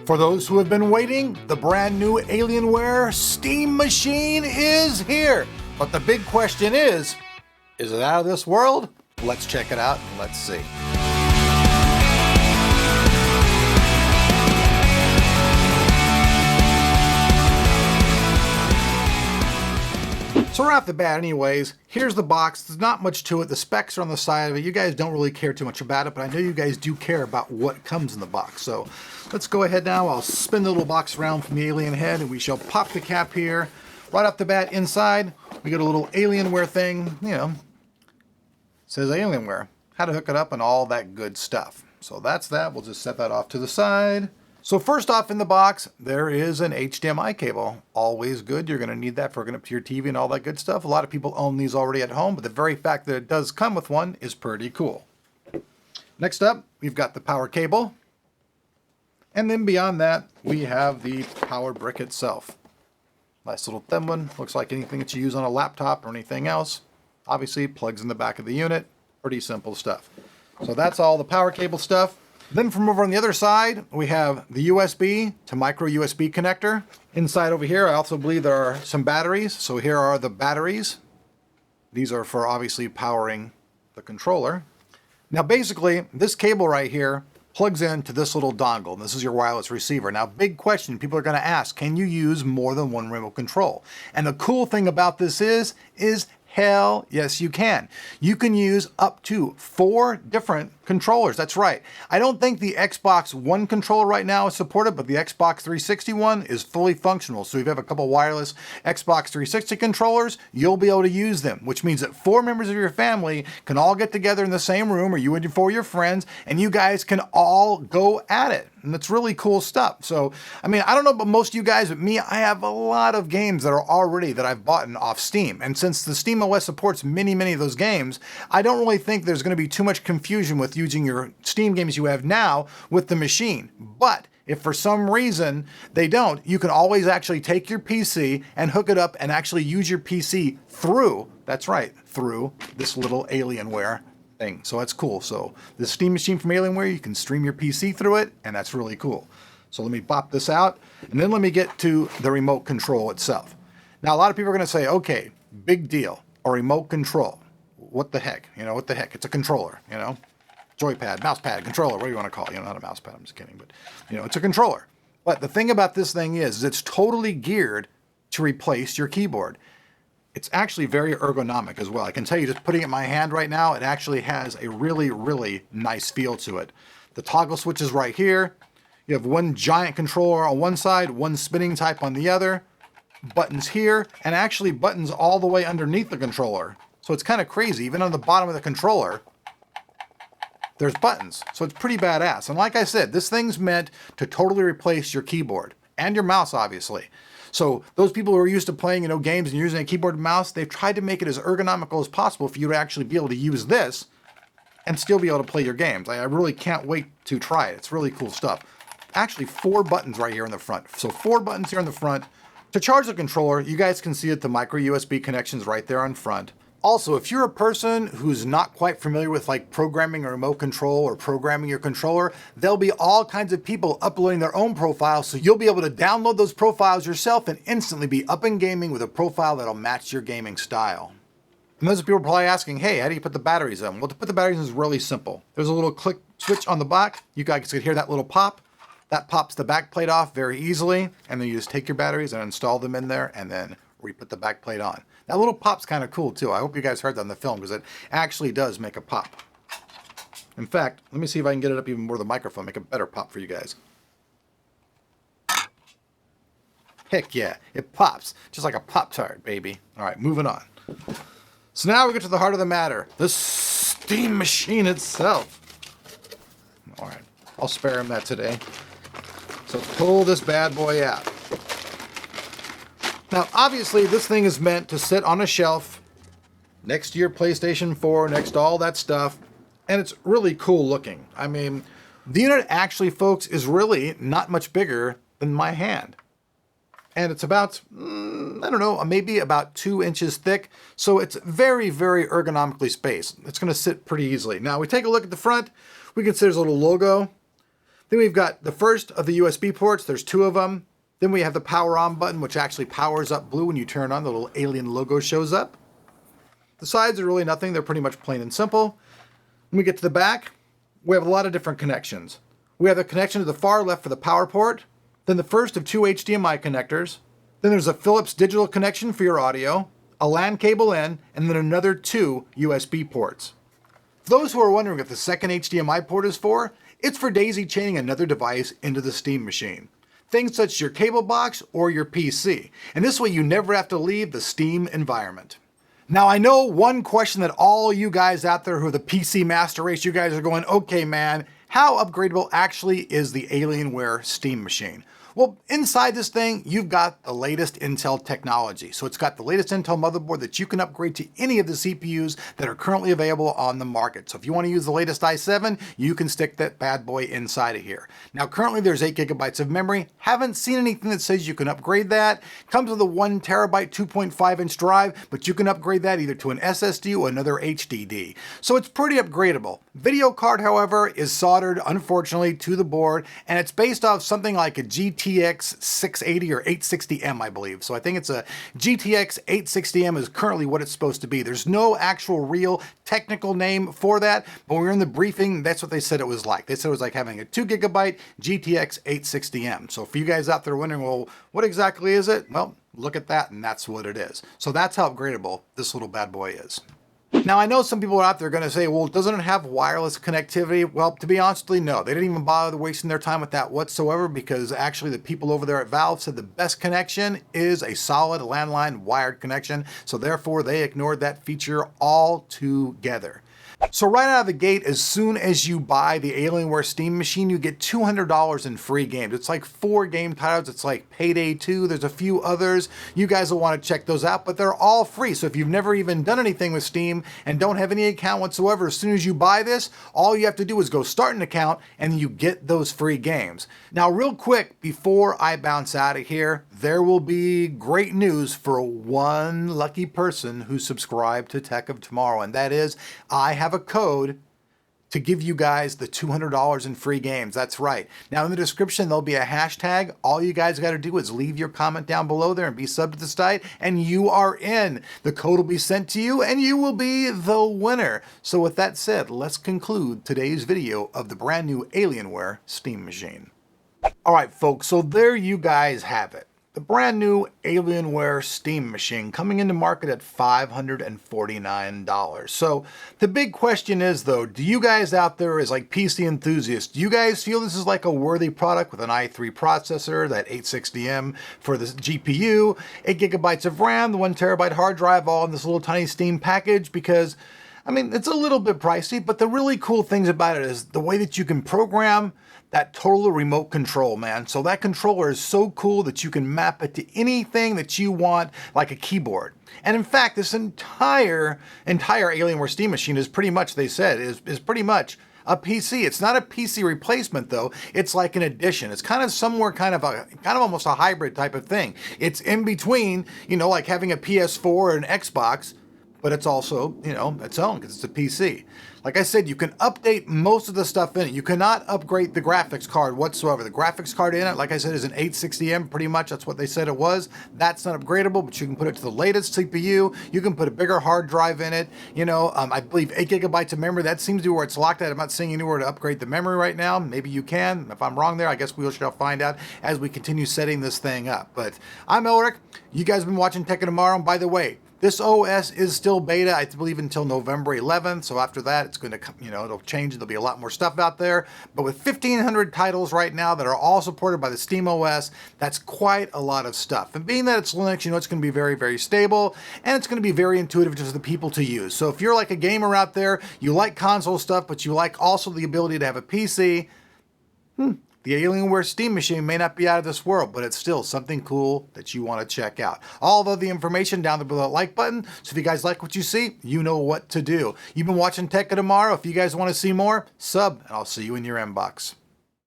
For those who have been waiting, the brand new Alienware steam machine is here. But the big question is it out of this world? Let's check it out and let's see. So right off the bat anyways, here's the box. There's not much to it. The specs are on the side of it. You guys don't really care too much about it, but I know you guys do care about what comes in the box. So let's go ahead now. I'll spin the little box around from the alien head and we shall pop the cap here. Right off the bat inside, we get a little Alienware thing, you know, it says Alienware, how to hook it up and all that good stuff. So that's that. We'll just set that off to the side. So first off in the box, there is an HDMI cable. Always good. You're going to need that for hooking up to your TV and all that good stuff. A lot of people own these already at home, but the very fact that it does come with one is pretty cool. Next up, we've got the power cable. And then beyond that, we have the power brick itself. Nice little thin one. Looks like anything that you use on a laptop or anything else. Obviously, plugs in the back of the unit. Pretty simple stuff. So that's all the power cable stuff. Then from over on the other side, we have the USB to micro USB connector. Inside over here, I also believe there are some batteries. So here are the batteries. These are for obviously powering the controller. Now basically, this cable right here plugs into this little dongle. This is your wireless receiver. Now, big question people are going to ask, can you use more than one remote control? And the cool thing about this is hell yes you can. You can use up to 4 different controllers. That's right. I don't think the Xbox One controller right now is supported, but the Xbox 360 one is fully functional. So if you have a couple wireless Xbox 360 controllers, you'll be able to use them, which means that 4 members of your family can all get together in the same room, or you and 4 of your friends, and you guys can all go at it. And it's really cool stuff. So, I mean, I don't know about most of you guys, but me, I have a lot of games that are already that I've bought off Steam. And since the Steam OS supports many of those games, I don't really think there's going to be too much confusion with using your Steam games you have now with the machine. But if for some reason they don't, you can always actually take your PC and hook it up and actually use your PC through, that's right, through this little Alienware thing. So that's cool. So the Steam machine from Alienware, you can stream your PC through it, and that's really cool. So let me pop this out, and then let me get to the remote control itself. Now, a lot of people are going to say, okay, big deal, a remote control. What the heck? You know, what the heck? It's a controller, you know? Joypad, mousepad, controller, what do you want to call it? You know, not a mousepad, I'm just kidding, but, you know, it's a controller. But the thing about this thing is it's totally geared to replace your keyboard. It's actually very ergonomic as well. I can tell you, just putting it in my hand right now, it actually has a really nice feel to it. The toggle switch is right here. You have one giant controller on one side, one spinning type on the other, buttons here, and actually buttons all the way underneath the controller. So it's kind of crazy. Even on the bottom of the controller, there's buttons. So it's pretty badass. And like I said, this thing's meant to totally replace your keyboard and your mouse, obviously. So those people who are used to playing, you know, games and using a keyboard and mouse, they've tried to make it as ergonomical as possible for you to actually be able to use this and still be able to play your games. I really can't wait to try it. It's really cool stuff. Actually, 4 buttons right here in the front. So 4 buttons here in the front. To charge the controller, you guys can see that the micro USB connection's right there on front. Also, if you're a person who's not quite familiar with like programming a remote control or programming your controller, there'll be all kinds of people uploading their own profiles, so you'll be able to download those profiles yourself and instantly be up in gaming with a profile that'll match your gaming style. And those people are probably asking, hey, how do you put the batteries in? Well, to put the batteries in is really simple. There's a little click switch on the back. You guys can hear that little pop. That pops the back plate off very easily, and then you just take your batteries and install them in there and then re-put the back plate on. That little pop's kind of cool too. I hope you guys heard that in the film because it actually does make a pop. In fact, let me see if I can get it up even more to the microphone, make a better pop for you guys. Heck yeah, it pops. Just like a Pop-Tart, baby. All right, moving on. So now we get to the heart of the matter. The steam machine itself. All right, I'll spare him that today. So pull this bad boy out. Now, obviously, this thing is meant to sit on a shelf next to your PlayStation 4, next to all that stuff, and it's really cool looking. I mean, the unit actually, folks, is really not much bigger than my hand. And it's about, I don't know, maybe about 2 inches thick, so it's very ergonomically spaced. It's going to sit pretty easily. Now, we take a look at the front, we can see there's a little logo. Then we've got the first of the USB ports. There's 2 of them. Then we have the power on button, which actually powers up blue when you turn it on. The little alien logo shows up. The sides are really nothing. They're pretty much plain and simple. When we get to the back, we have a lot of different connections. We have the connection to the far left for the power port, then the first of 2 HDMI connectors, then there's a Philips digital connection for your audio, a LAN cable in, and then another 2 USB ports. For those who are wondering what the second HDMI port is for, it's for daisy chaining another device into the Steam machine. Things such as your cable box or your PC, and this way you never have to leave the Steam environment. Now I know one question that all you guys out there who are the PC master race, you guys are going, okay man, how upgradable actually is the Alienware Steam machine? Well, inside this thing, you've got the latest Intel technology. So it's got the latest Intel motherboard that you can upgrade to any of the CPUs that are currently available on the market. So if you want to use the latest i7, you can stick that bad boy inside of here. Now, currently there's 8 gigabytes of memory. Haven't seen anything that says you can upgrade that. Comes with a 1 terabyte 2.5 inch drive, but you can upgrade that either to an SSD or another HDD. So it's pretty upgradable. Video card, however, is soldered, unfortunately, to the board, and it's based off something like a GTX 680 or 860M, I believe. So I think it's a GTX 860M is currently what it's supposed to be. There's no actual real technical name for that, but when we were in the briefing, that's what they said it was like. They said it was like having a 2 gigabyte GTX 860M. So for you guys out there wondering, well, what exactly is it? Well, look at that, and that's what it is. So that's how upgradable this little bad boy is. Now, I know some people out there are going to say, well, doesn't it have wireless connectivity? Well, to be honest, no. They didn't even bother wasting their time with that whatsoever, because actually the people over there at Valve said the best connection is a solid landline wired connection. So therefore, they ignored that feature altogether. So right out of the gate, as soon as you buy the Alienware Steam machine, you get $200 in free games. It's like 4 game titles. It's like Payday 2. There's a few others. You guys will want to check those out, but they're all free. So if you've never even done anything with Steam and don't have any account whatsoever, as soon as you buy this, all you have to do is go start an account and you get those free games. Now, real quick, before I bounce out of here, there will be great news for one lucky person who subscribed to Tech of Tomorrow, and that is I have a code to give you guys the $200 in free games. That's right. Now in the description, there'll be a hashtag. All you guys got to do is leave your comment down below there and be subbed to the site, and you are in. The code will be sent to you and you will be the winner. So with that said, let's conclude today's video of the brand new Alienware Steam machine. All right, folks, so there you guys have it. The brand new Alienware Steam machine coming into market at $549. So the big question is though, do you guys out there as like PC enthusiasts, do you guys feel this is like a worthy product with an i3 processor, that 860M for the GPU, 8 gigabytes of RAM, the 1 terabyte hard drive, all in this little tiny Steam package? Because I mean, it's a little bit pricey, but the really cool things about it is the way that you can program that total remote control, man. So that controller is so cool that you can map it to anything that you want, like a keyboard. And in fact, this entire Alienware Steam machine is pretty much, they said, is pretty much a PC. It's not a PC replacement though. It's like an addition. It's kind of somewhere kind of almost a hybrid type of thing. It's in between, you know, like having a PS4 or an Xbox, but it's also, you know, its own because it's a PC. Like I said, you can update most of the stuff in it. You cannot upgrade the graphics card whatsoever. The graphics card in it, like I said, is an 860M pretty much. That's what they said it was. That's not upgradable, but you can put it to the latest CPU. You can put a bigger hard drive in it. You know, I believe 8 gigabytes of memory. That seems to be where it's locked at. I'm not seeing anywhere to upgrade the memory right now. Maybe you can. If I'm wrong there, I guess we shall find out as we continue setting this thing up. But I'm Ulrich. You guys have been watching Tech of Tomorrow. And by the way, this OS is still beta, I believe, until November 11th. So after that, it's going to, you know, it'll change. There'll be a lot more stuff out there. But with 1,500 titles right now that are all supported by the Steam OS, that's quite a lot of stuff. And being that it's Linux, you know, it's going to be very, very stable. And it's going to be very intuitive just for the people to use. So if you're like a gamer out there, you like console stuff, but you like also the ability to have a PC, the Alienware Steam machine may not be out of this world, but it's still something cool that you want to check out. All of the information down below that like button. So if you guys like what you see, you know what to do. You've been watching Tech of Tomorrow. If you guys want to see more, sub, and I'll see you in your inbox.